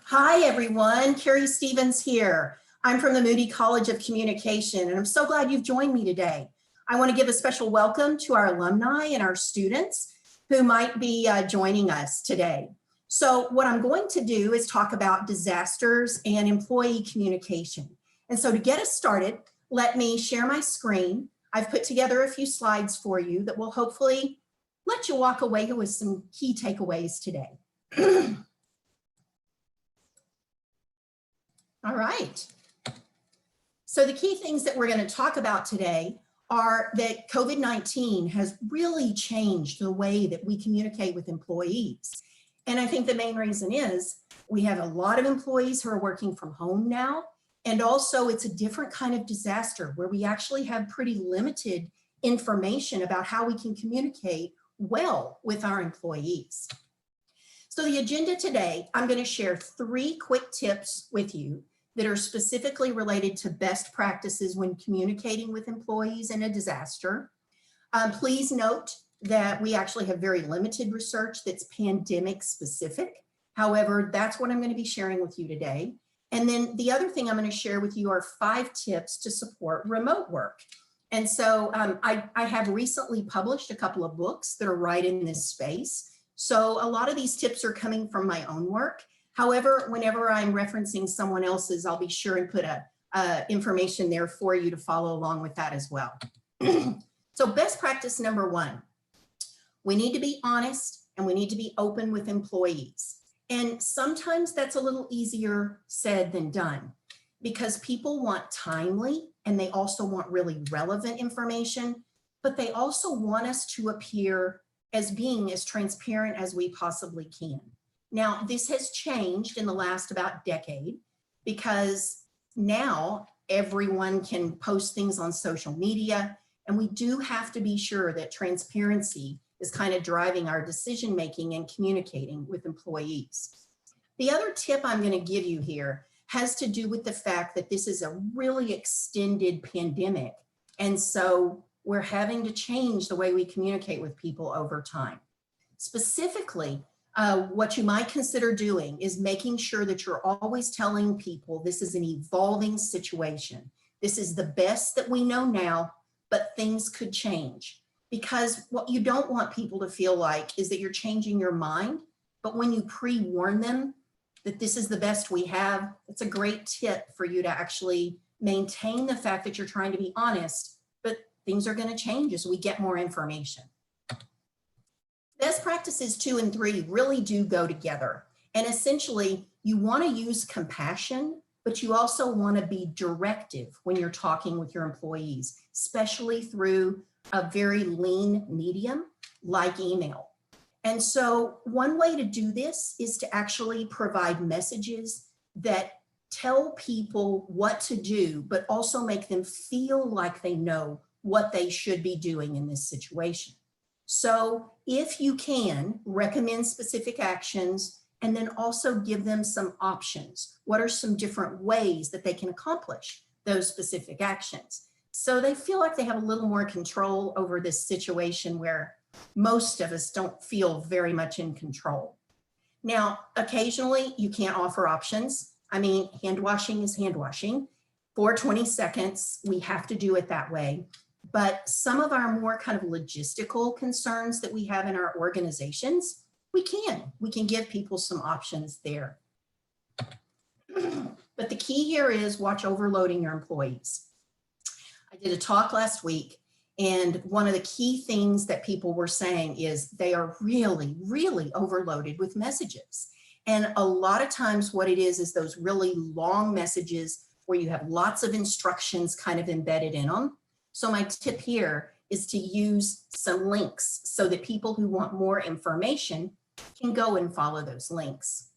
Hi, everyone. Keri Stevens here. I'm from the Moody College of Communication, and I'm so glad you've joined me today. I want to give a special welcome to our alumni and our students who might be joining us today. So what I'm going to do is talk about disasters and employee communication. And so to get us started, let me share my screen. I've put together a few slides for you that will hopefully let you walk away with some key takeaways today. All right. So the key things that we're going to talk about today are that COVID-19 has really changed the way that we communicate with employees. And I think the main reason is we have a lot of employees who are working from home now. And also it's a different kind of disaster where we actually have pretty limited information about how we can communicate well with our employees. So the agenda today, I'm going to share 3 quick tips with you that are specifically related to best practices when communicating with employees in a disaster. Please note that we actually have very limited research that's pandemic specific. However, that's what I'm going to be sharing with you today. And then the other thing I'm going to share with you are 5 tips to support remote work. And so I have recently published a couple of books that are right in this space. So a lot of these tips are coming from my own work. However, whenever I'm referencing someone else's, I'll be sure and put information there for you to follow along with that as well. So best practice number 1, we need to be honest and we need to be open with employees. And sometimes that's a little easier said than done because people want timely and they also want really relevant information, but they also want us to appear as being as transparent as we possibly can. Now, this has changed in the last about decade because now everyone can post things on social media, and we do have to be sure that transparency is kind of driving our decision making and communicating with employees. The other tip I'm going to give you here has to do with the fact that this is a really extended pandemic, and so we're having to change the way we communicate with people over time. Specifically, what you might consider doing is making sure that you're always telling people this is an evolving situation. This is the best that we know now, but things could change. Because what you don't want people to feel like is that you're changing your mind, but when you pre-warn them that this is the best we have, it's a great tip for you to actually maintain the fact that you're trying to be honest, but things are going to change as we get more information. Best practices 2 and 3 really do go together. And essentially, you want to use compassion, but you also want to be directive when you're talking with your employees, especially through a very lean medium like email. And so one way to do this is to actually provide messages that tell people what to do, but also make them feel like they know what they should be doing in this situation. So if you can, recommend specific actions and then also give them some options. What are some different ways that they can accomplish those specific actions? So they feel like they have a little more control over this situation where most of us don't feel very much in control. Now, occasionally you can't offer options. I mean, hand washing is hand washing. For 20 seconds, we have to do it that way. But some of our more kind of logistical concerns that we have in our organizations, we can give people some options there. But the key here is watch overloading your employees. I did a talk last week, and one of the key things that people were saying is they are really, really overloaded with messages. And a lot of times what it is those really long messages where you have lots of instructions kind of embedded in them. So my tip here is to use some links so that people who want more information can go and follow those links.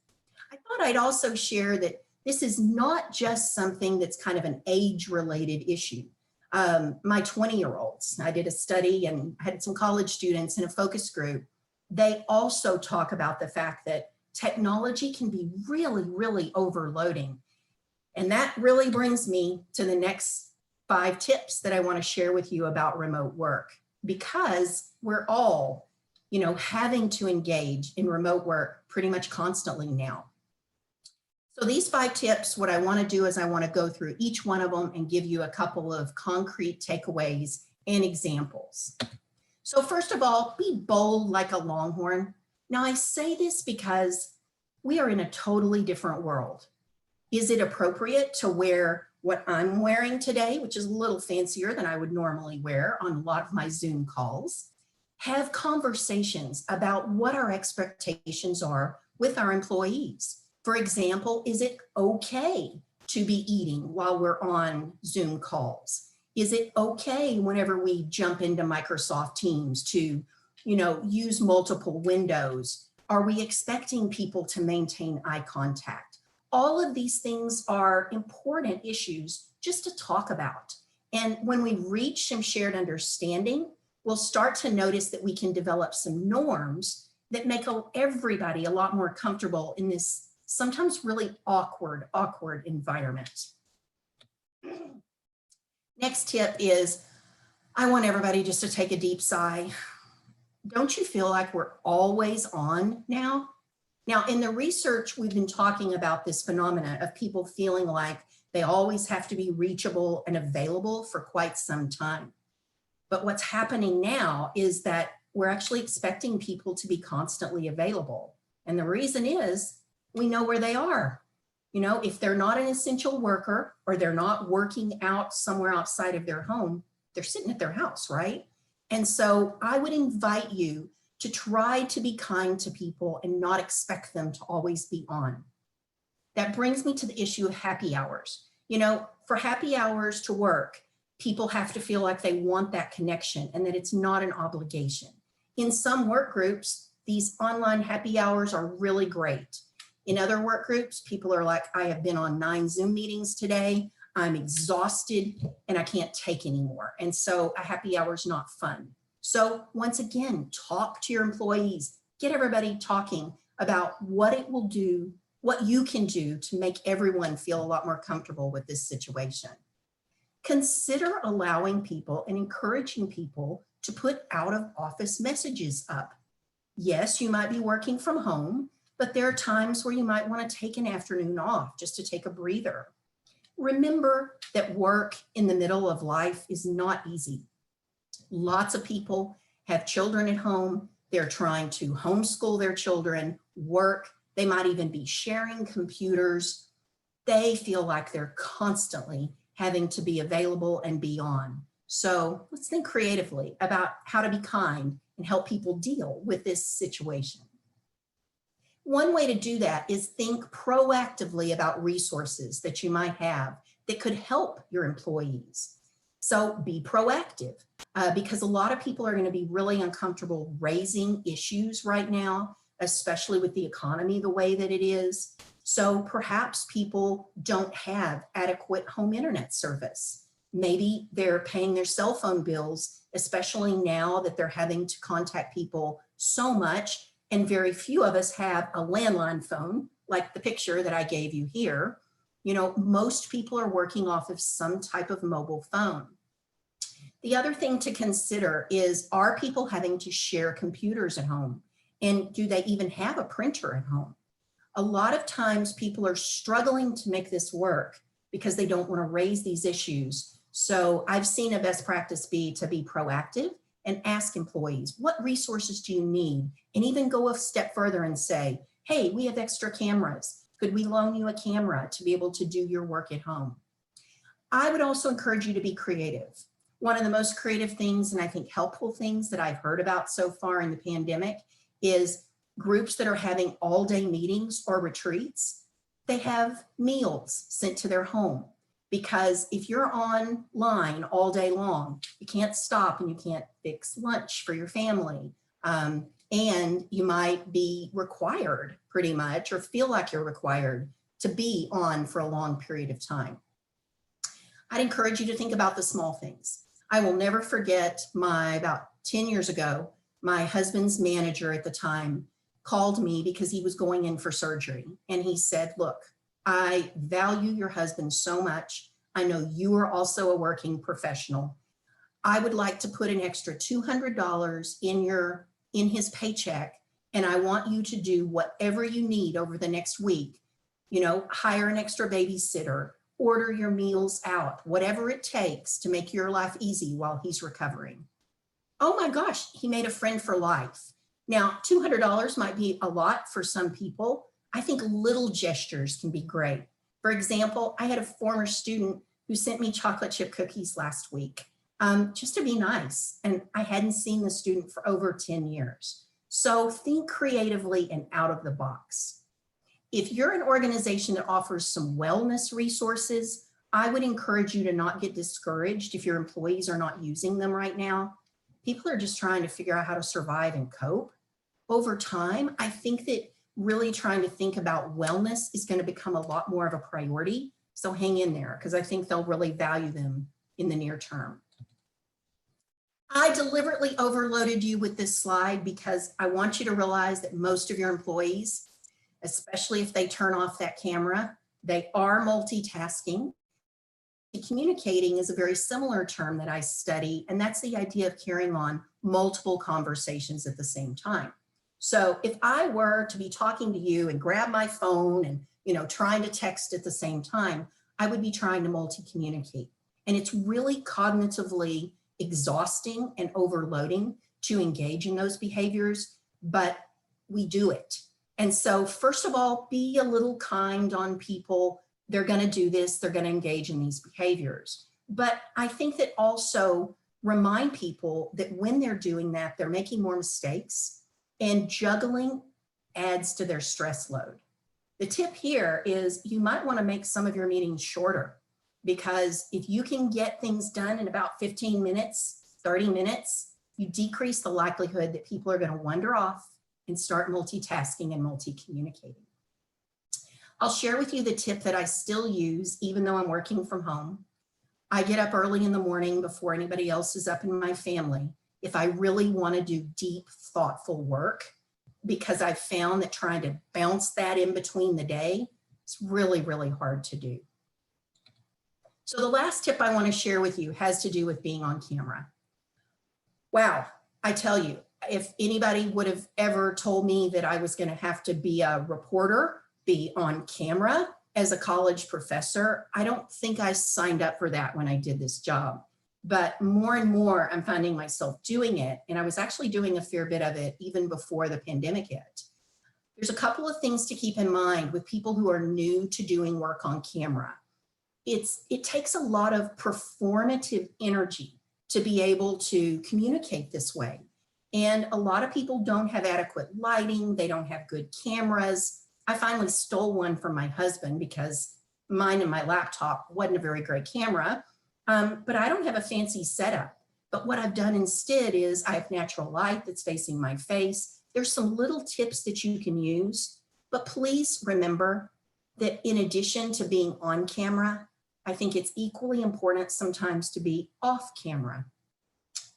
I thought I'd also share that this is not just something that's kind of an age-related issue. My 20-year-olds, I did a study and had some college students in a focus group. They also talk about the fact that technology can be really, really overloading. And that really brings me to the next 5 tips that I want to share with you about remote work, because we're all, having to engage in remote work pretty much constantly now. So these 5 tips, what I want to do is I want to go through each one of them and give you a couple of concrete takeaways and examples. So first of all, be bold like a longhorn. Now I say this because we are in a totally different world. Is it appropriate to wear what I'm wearing today, which is a little fancier than I would normally wear on a lot of my Zoom calls? Have conversations about what our expectations are with our employees. For example, is it okay to be eating while we're on Zoom calls? Is it okay whenever we jump into Microsoft Teams to, use multiple windows? Are we expecting people to maintain eye contact? All of these things are important issues just to talk about. And when we reach some shared understanding, we'll start to notice that we can develop some norms that make everybody a lot more comfortable in this sometimes really awkward environment. Next tip is, I want everybody just to take a deep sigh. Don't you feel like we're always on now? Now, in the research, we've been talking about this phenomena of people feeling like they always have to be reachable and available for quite some time. But what's happening now is that we're actually expecting people to be constantly available. And the reason is we know where they are. If they're not an essential worker or they're not working out somewhere outside of their home, they're sitting at their house, right? And so I would invite you to try to be kind to people and not expect them to always be on. That brings me to the issue of happy hours. For happy hours to work, people have to feel like they want that connection and that it's not an obligation. In some work groups, these online happy hours are really great. In other work groups, people are like, I have been on 9 Zoom meetings today, I'm exhausted and I can't take anymore. And so a happy hour is not fun. So once again, talk to your employees, get everybody talking about what it will do, what you can do to make everyone feel a lot more comfortable with this situation. Consider allowing people and encouraging people to put out of office messages up. Yes, you might be working from home, but there are times where you might want to take an afternoon off just to take a breather. Remember that work in the middle of life is not easy. Lots of people have children at home. They're trying to homeschool their children, work. They might even be sharing computers. They feel like they're constantly having to be available and be on. So let's think creatively about how to be kind and help people deal with this situation. One way to do that is think proactively about resources that you might have that could help your employees. So be proactive because a lot of people are going to be really uncomfortable raising issues right now, especially with the economy the way that it is. So perhaps people don't have adequate home internet service. Maybe they're paying their cell phone bills, especially now that they're having to contact people so much. And very few of us have a landline phone, like the picture that I gave you here. Most people are working off of some type of mobile phone. The other thing to consider is, are people having to share computers at home? And do they even have a printer at home? A lot of times people are struggling to make this work because they don't want to raise these issues. So I've seen a best practice be to be proactive and ask employees, what resources do you need? And even go a step further and say, hey, we have extra cameras. Could we loan you a camera to be able to do your work at home? I would also encourage you to be creative. One of the most creative things, and I think helpful things that I've heard about so far in the pandemic, is groups that are having all-day meetings or retreats. They have meals sent to their home. Because if you're online all day long, you can't stop and you can't fix lunch for your family. And you might be required pretty much, or feel like you're required to be on for a long period of time. I'd encourage you to think about the small things. I will never forget about 10 years ago, my husband's manager at the time called me because he was going in for surgery. And he said, look, I value your husband so much. I know you are also a working professional. I would like to put an extra $200 in his paycheck, and I want you to do whatever you need over the next week You know, hire an extra babysitter, order your meals out, whatever it takes to make your life easy while he's recovering. Oh my gosh, he made a friend for life. Now, $200 might be a lot for some people. I think little gestures can be great. For example, I had a former student who sent me chocolate chip cookies last week, just to be nice. And I hadn't seen the student for over 10 years. So think creatively and out of the box. If you're an organization that offers some wellness resources, I would encourage you to not get discouraged if your employees are not using them right now. People are just trying to figure out how to survive and cope. Over time, I think that really trying to think about wellness is going to become a lot more of a priority. So hang in there, because I think they'll really value them in the near term. I deliberately overloaded you with this slide because I want you to realize that most of your employees, especially if they turn off that camera, they are multitasking. Communicating is a very similar term that I study, and that's the idea of carrying on multiple conversations at the same time. So if I were to be talking to you and grab my phone and trying to text at the same time, I would be trying to multi-communicate. And it's really cognitively exhausting and overloading to engage in those behaviors, but we do it. And so first of all, be a little kind on people. They're going to do this, they're going to engage in these behaviors. But I think that also remind people that when they're doing that, they're making more mistakes, and juggling adds to their stress load. The tip here is you might want to make some of your meetings shorter, because if you can get things done in about 15 minutes, 30 minutes, you decrease the likelihood that people are going to wander off and start multitasking and multi-communicating. I'll share with you the tip that I still use, even though I'm working from home. I get up early in the morning before anybody else is up in my family if I really want to do deep, thoughtful work, because I've found that trying to bounce that in between the day is really, really hard to do. So the last tip I want to share with you has to do with being on camera. Wow, I tell you, if anybody would have ever told me that I was going to have to be a reporter, be on camera as a college professor, I don't think I signed up for that when I did this job. But more and more, I'm finding myself doing it. And I was actually doing a fair bit of it even before the pandemic hit. There's a couple of things to keep in mind with people who are new to doing work on camera. It takes a lot of performative energy to be able to communicate this way. And a lot of people don't have adequate lighting. They don't have good cameras. I finally stole one from my husband because mine and my laptop wasn't a very great camera, but I don't have a fancy setup. But what I've done instead is I have natural light that's facing my face. There's some little tips that you can use, but please remember that in addition to being on camera, I think it's equally important sometimes to be off camera.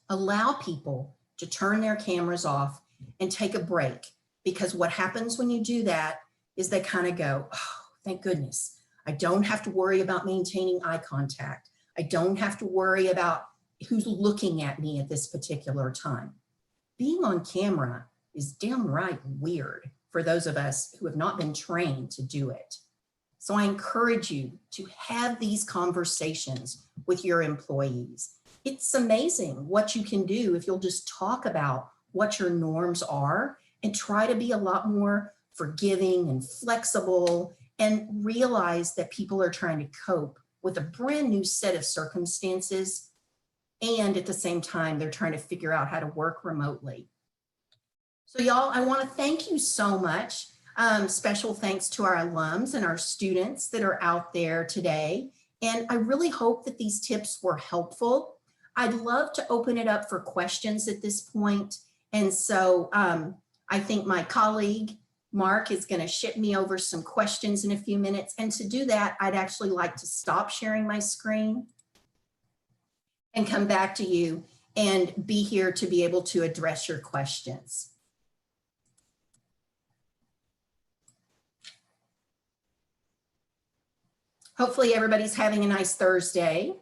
Allow people to turn their cameras off and take a break, because what happens when you do that is they kind of go, oh, thank goodness, I don't have to worry about maintaining eye contact. I don't have to worry about who's looking at me at this particular time. Being on camera is downright weird for those of us who have not been trained to do it. So I encourage you to have these conversations with your employees. It's amazing what you can do if you'll just talk about what your norms are and try to be a lot more forgiving and flexible, and realize that people are trying to cope with a brand new set of circumstances. And at the same time, they're trying to figure out how to work remotely. So y'all, I want to thank you so much. Special thanks to our alums and our students that are out there today. And I really hope that these tips were helpful. I'd love to open it up for questions at this point. And so I think my colleague, Mark, is going to ship me over some questions in a few minutes. And to do that, I'd actually like to stop sharing my screen and come back to you and be here to be able to address your questions. Hopefully everybody's having a nice Thursday.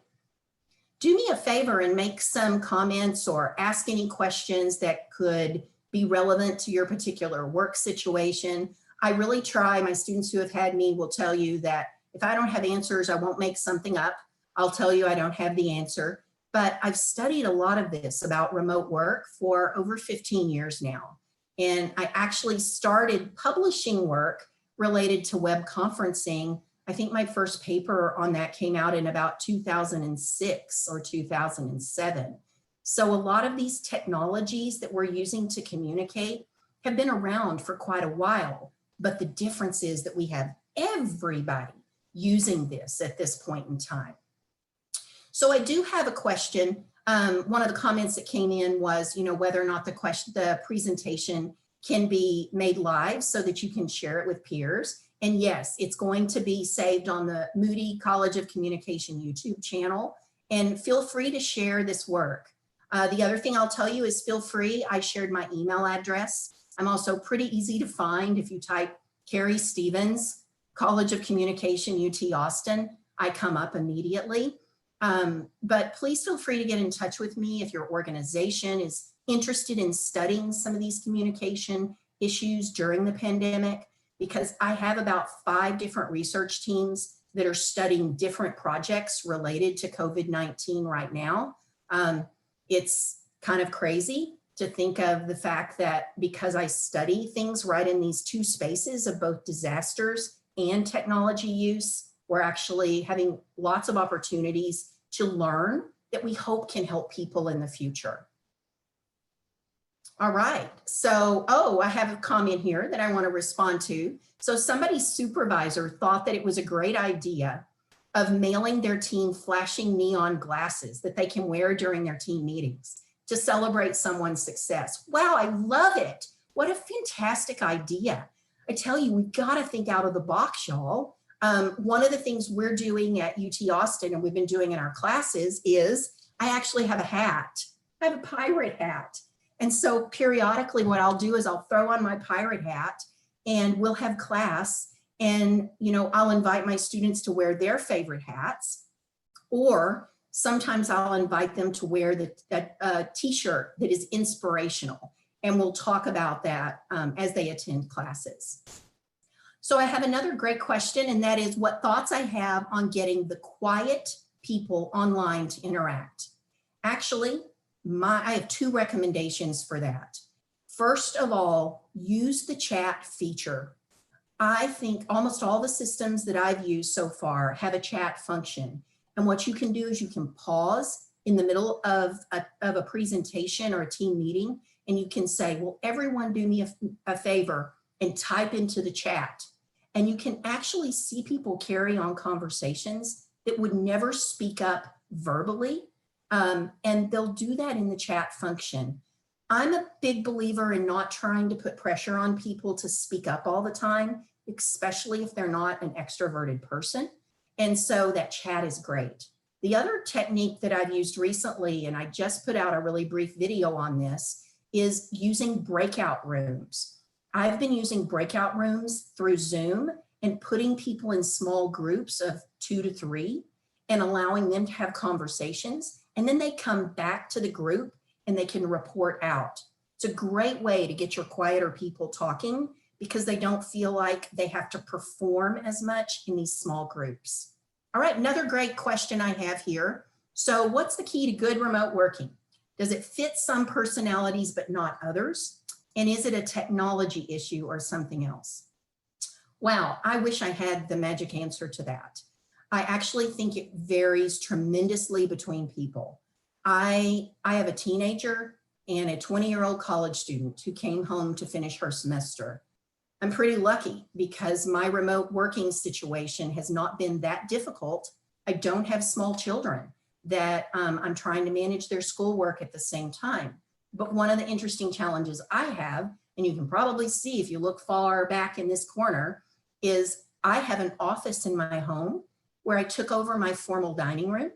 Do me a favor and make some comments or ask any questions that could be relevant to your particular work situation. I really try. My students who have had me will tell you that if I don't have answers, I won't make something up. I'll tell you I don't have the answer. But I've studied a lot of this about remote work for over 15 years now. And I actually started publishing work related to web conferencing. I think my first paper on that came out in about 2006 or 2007. So a lot of these technologies that we're using to communicate have been around for quite a while, but the difference is that we have everybody using this at this point in time. So I do have a question. One of the comments that came in was, whether or not the presentation can be made live so that you can share it with peers. And yes, it's going to be saved on the Moody College of Communication YouTube channel. And feel free to share this work. The other thing I'll tell you is feel free. I shared my email address. I'm also pretty easy to find. If you type Keri Stevens, College of Communication, UT Austin, I come up immediately. But please feel free to get in touch with me if your organization is interested in studying some of these communication issues during the pandemic, because I have about 5 different research teams that are studying different projects related to COVID-19 right now. It's kind of crazy to think of the fact that because I study things right in these 2 spaces of both disasters and technology use, we're actually having lots of opportunities to learn that we hope can help people in the future. All right, so, I have a comment here that I want to respond to. So somebody's supervisor thought that it was a great idea of mailing their team flashing neon glasses that they can wear during their team meetings to celebrate someone's success. Wow, I love it. What a fantastic idea. I tell you, we've got to think out of the box, y'all. One of the things we're doing at UT Austin and we've been doing in our classes is I actually have a hat. I have a pirate hat. And so periodically what I'll do is I'll throw on my pirate hat and we'll have class and, I'll invite my students to wear their favorite hats, or sometimes I'll invite them to wear the t-shirt that is inspirational. And we'll talk about that as they attend classes. So I have another great question, and that is what thoughts I have on getting the quiet people online to interact. Actually, I have 2 recommendations for that. First of all, use the chat feature. I think almost all the systems that I've used so far have a chat function. And what you can do is you can pause in the middle of a presentation or a team meeting, and you can say, will everyone do me a favor and type into the chat. And you can actually see people carry on conversations that would never speak up verbally. And they'll do that in the chat function. I'm a big believer in not trying to put pressure on people to speak up all the time, especially if they're not an extroverted person. And so that chat is great. The other technique that I've used recently, and I just put out a really brief video on this, is using breakout rooms. I've been using breakout rooms through Zoom and putting people in small groups of 2 to 3 and allowing them to have conversations. And then they come back to the group and they can report out. It's a great way to get your quieter people talking because they don't feel like they have to perform as much in these small groups. All right, another great question I have here. So what's the key to good remote working? Does it fit some personalities but not others? And is it a technology issue or something else? Wow, I wish I had the magic answer to that. I actually think it varies tremendously between people. I have a teenager and a 20-year-old college student who came home to finish her semester. I'm pretty lucky because my remote working situation has not been that difficult. I don't have small children that I'm trying to manage their schoolwork at the same time. But one of the interesting challenges I have, and you can probably see if you look far back in this corner, is I have an office in my home where I took over my formal dining room,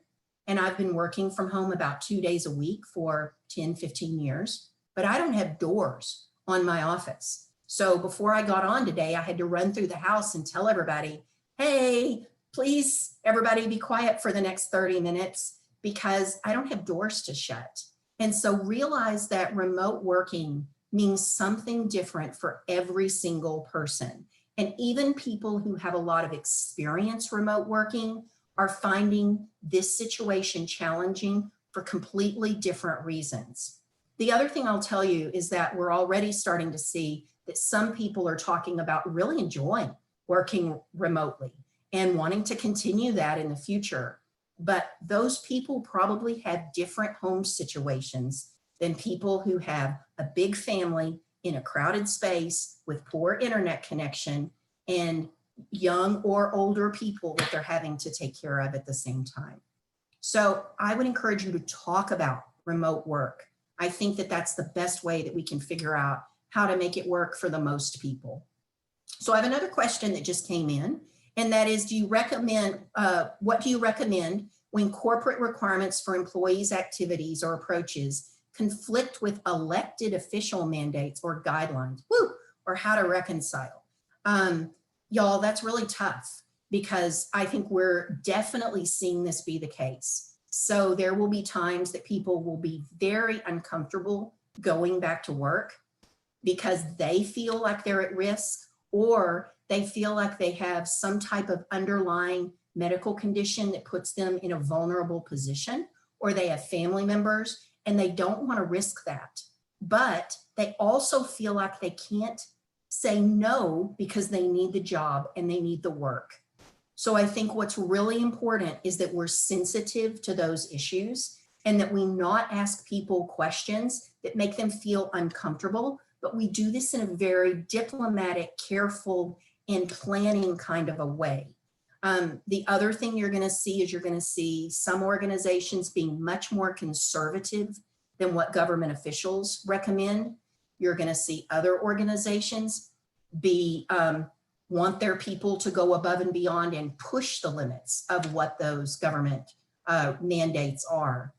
and I've been working from home about 2 days a week for 10, 15 years, but I don't have doors on my office. So before I got on today, I had to run through the house and tell everybody, hey, please, everybody be quiet for the next 30 minutes because I don't have doors to shut. And so realize that remote working means something different for every single person. And even people who have a lot of experience remote working are finding this situation challenging for completely different reasons. The other thing I'll tell you is that we're already starting to see that some people are talking about really enjoying working remotely and wanting to continue that in the future. But those people probably have different home situations than people who have a big family in a crowded space with poor internet connection and young or older people that they're having to take care of at the same time. So I would encourage you to talk about remote work. I think that that's the best way that we can figure out how to make it work for the most people. So I have another question that just came in, and that is, what do you recommend when corporate requirements for employees' activities or approaches conflict with elected official mandates or guidelines, or how to reconcile? Y'all, that's really tough because I think we're definitely seeing this be the case. So there will be times that people will be very uncomfortable going back to work because they feel like they're at risk, or they feel like they have some type of underlying medical condition that puts them in a vulnerable position, or they have family members and they don't want to risk that. But they also feel like they can't say no because they need the job and they need the work. So I think what's really important is that we're sensitive to those issues and that we not ask people questions that make them feel uncomfortable, but we do this in a very diplomatic, careful, and planning kind of a way. The other thing you're going to see is some organizations being much more conservative than what government officials recommend. You're going to see other organizations want their people to go above and beyond and push the limits of what those government mandates are.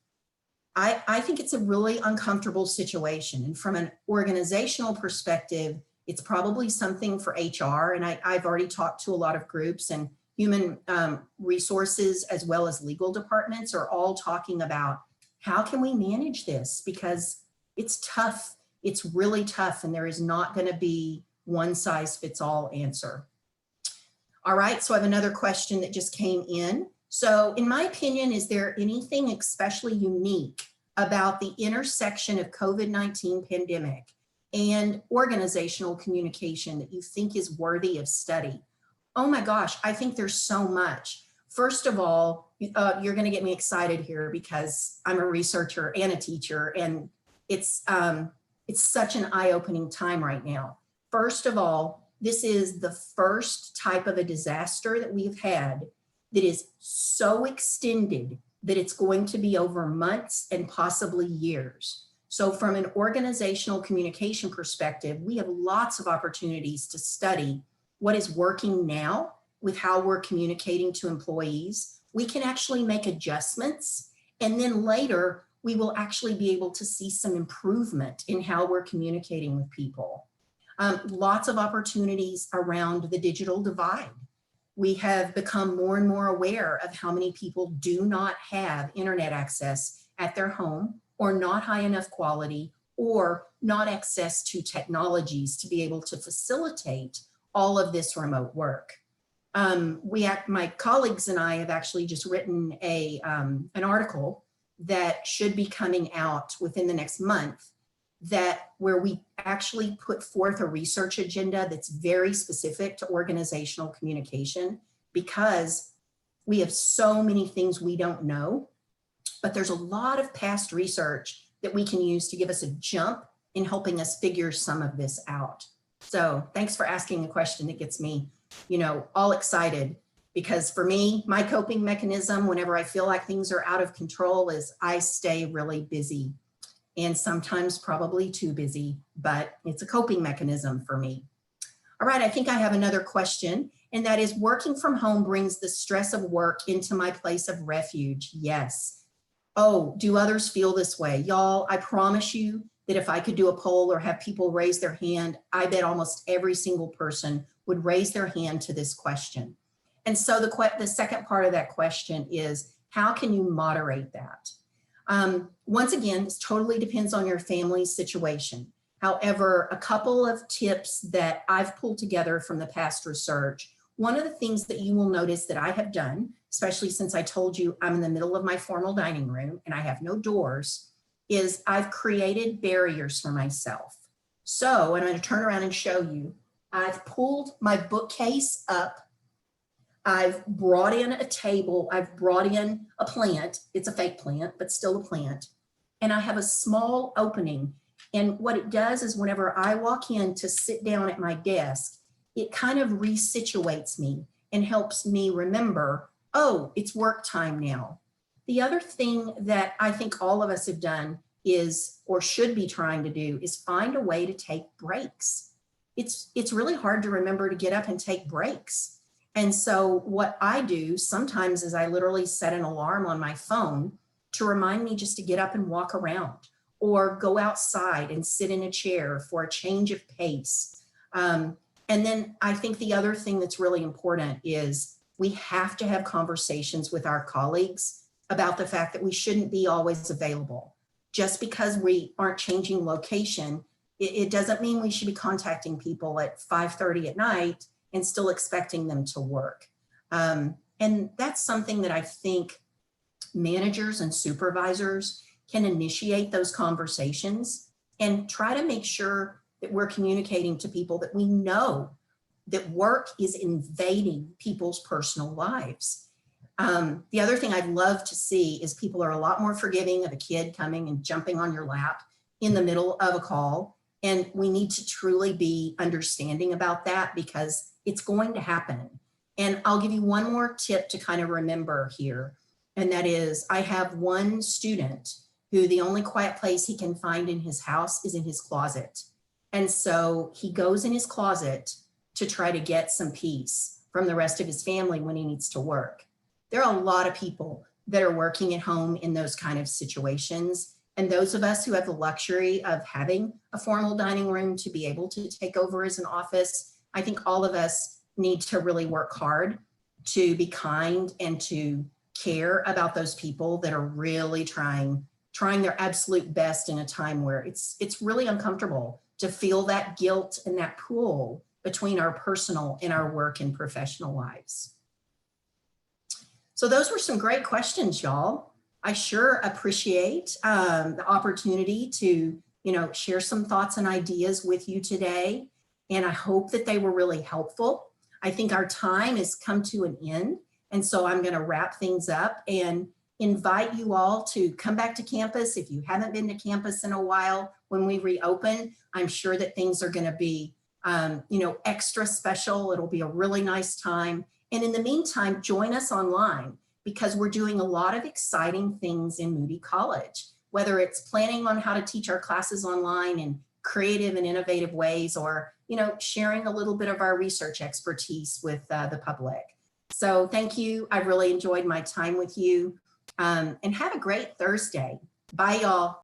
I think it's a really uncomfortable situation. And from an organizational perspective, it's probably something for HR. And I've already talked to a lot of groups, and human resources as well as legal departments are all talking about how can we manage this, because it's tough. It's really tough, and there is not going to be one size fits all answer. All right, so I have another question that just came in. So in my opinion, is there anything especially unique about the intersection of COVID-19 pandemic and organizational communication that you think is worthy of study? Oh my gosh, I think there's so much. First of all, you're going to get me excited here because I'm a researcher and a teacher, and it's such an eye-opening time right now. First of all, this is the first type of a disaster that we've had that is so extended that it's going to be over months and possibly years. So from an organizational communication perspective, we have lots of opportunities to study what is working now with how we're communicating to employees. We can actually make adjustments, and then later we will actually be able to see some improvement in how we're communicating with people. Lots of opportunities around the digital divide. We have become more and more aware of how many people do not have internet access at their home, or not high enough quality, or not access to technologies to be able to facilitate all of this remote work. My colleagues and I have actually just written an article that should be coming out within the next month, where we actually put forth a research agenda that's very specific to organizational communication, because we have so many things we don't know, but there's a lot of past research that we can use to give us a jump in helping us figure some of this out. So thanks for asking a question that gets me, all excited, because for me, my coping mechanism whenever I feel like things are out of control is I stay really busy. And sometimes probably too busy, but it's a coping mechanism for me. All right, I think I have another question, and that is, working from home brings the stress of work into my place of refuge. Yes. Oh, do others feel this way? Y'all, I promise you that if I could do a poll or have people raise their hand, I bet almost every single person would raise their hand to this question. And so the second part of that question is, how can you moderate that? Once again, this totally depends on your family's situation. However, a couple of tips that I've pulled together from the past research, one of the things that you will notice that I have done, especially since I told you I'm in the middle of my formal dining room and I have no doors, is I've created barriers for myself. So I'm going to turn around and show you. I've pulled my bookcase up. I've brought in a table. I've brought in a plant. It's a fake plant, but still a plant. And I have a small opening. And what it does is whenever I walk in to sit down at my desk, it kind of resituates me and helps me remember, oh, it's work time now. The other thing that I think all of us have done is, or should be trying to do, is find a way to take breaks. It's really hard to remember to get up and take breaks. And so what I do sometimes is I literally set an alarm on my phone to remind me just to get up and walk around or go outside and sit in a chair for a change of pace. And then I think the other thing that's really important is we have to have conversations with our colleagues about the fact that we shouldn't be always available. Just because we aren't changing location, it doesn't mean we should be contacting people at 5:30 at night and still expecting them to work. And that's something that I think managers and supervisors can initiate those conversations and try to make sure that we're communicating to people that we know that work is invading people's personal lives. The other thing I'd love to see is people are a lot more forgiving of a kid coming and jumping on your lap in the middle of a call. And we need to truly be understanding about that because it's going to happen. And I'll give you one more tip to kind of remember here. And that is, I have one student who the only quiet place he can find in his house is in his closet. And so he goes in his closet to try to get some peace from the rest of his family when he needs to work. There are a lot of people that are working at home in those kind of situations. And those of us who have the luxury of having a formal dining room to be able to take over as an office, I think all of us need to really work hard to be kind and to care about those people that are really trying their absolute best in a time where it's really uncomfortable to feel that guilt and that pull between our personal and our work and professional lives. So those were some great questions, y'all. I sure appreciate the opportunity to, share some thoughts and ideas with you today. And I hope that they were really helpful. I think our time has come to an end. And so I'm going to wrap things up and invite you all to come back to campus. If you haven't been to campus in a while, when we reopen, I'm sure that things are going to be, extra special. It'll be a really nice time. And in the meantime, join us online because we're doing a lot of exciting things in Moody College, whether it's planning on how to teach our classes online in creative and innovative ways, or, sharing a little bit of our research expertise with the public. So thank you. I really enjoyed my time with you. And have a great Thursday. Bye, y'all.